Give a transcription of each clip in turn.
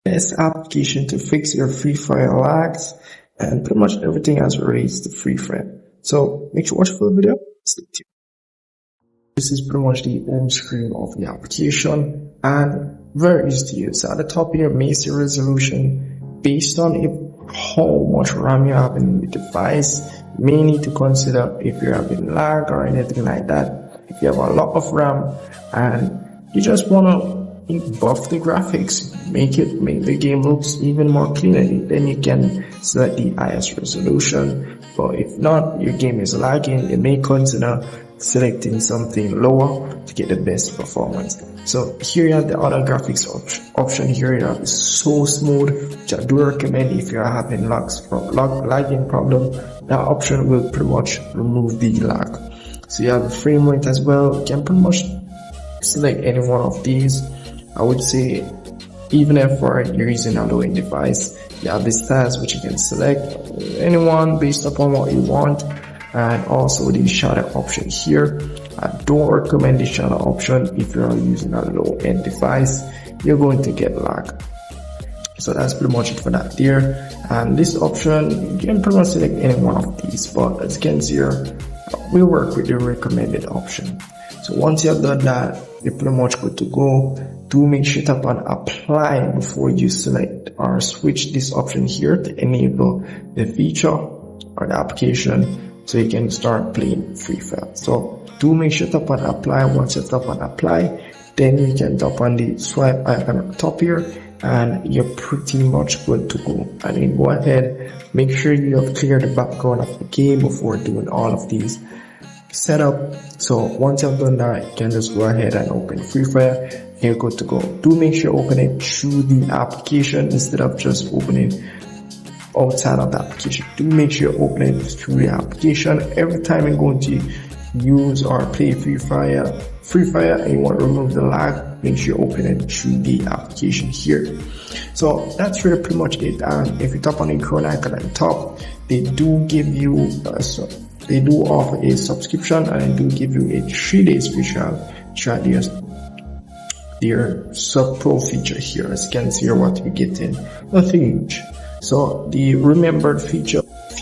best application to fix your Free Fire lags and pretty much everything as relates to Free Fire. So make sure to watch the full video. Stay tuned. This is pretty much the home screen of the application and very easy to use. So at the top here, may see resolution based on how much RAM you have in the device. You may need to consider if you're having lag or anything like that. If you have a lot of RAM and you just want to buff the graphics, make the game looks even more cleaner, then you can select the highest resolution. But if not, your game is lagging, you may consider selecting something lower to get the best performance. So here you have the other graphics option here. You have is so smooth, which I do recommend if you're having lagging problem. That option will pretty much remove the lag. So you have the frame rate as well. You can pretty much select any one of these. I would say even if you're using a low-end device, you have the styles which you can select anyone based upon what you want, and also the shadow option here. I don't recommend the shadow option if you're using a low-end device. You're going to get lag. So that's pretty much it for that there. And this option, you can pretty much select any one of these, but as you can see here, we work with the recommended option. So once you have done that, you're pretty much good to go. Do make sure to tap on apply before you select or switch this option here to enable the feature or the application so you can start playing Free Fire. So do make sure to tap on apply. Once you tap on apply, then you can tap on the swipe icon at the top here and you're pretty much good to go. And then go ahead, make sure you have cleared the background of the game before doing all of these setup. So once you've done that, you can just go ahead and open Free Fire. You're good to go. Do make sure you open it through the application instead of just opening outside of the application. Do make sure you open it through the application. Every time you're going to use or play Free Fire and you want to remove the lag, make sure you open it through the application here. So that's really pretty much it. And if you tap on the icon at the top, they do give you they do offer a subscription and they do give you a 3 days free trial. Try their sub pro feature here. As you can see here, what we get in nothing huge. So the remembered feature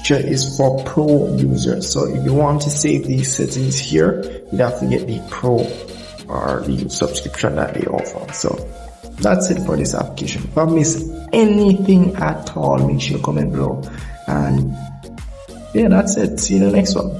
is for pro users. So if you want to save these settings here, you'd have to get the pro or the subscription that they offer. So that's it for this application. If I missed anything at all, make sure you comment below. And yeah, that's it. See you in the next one.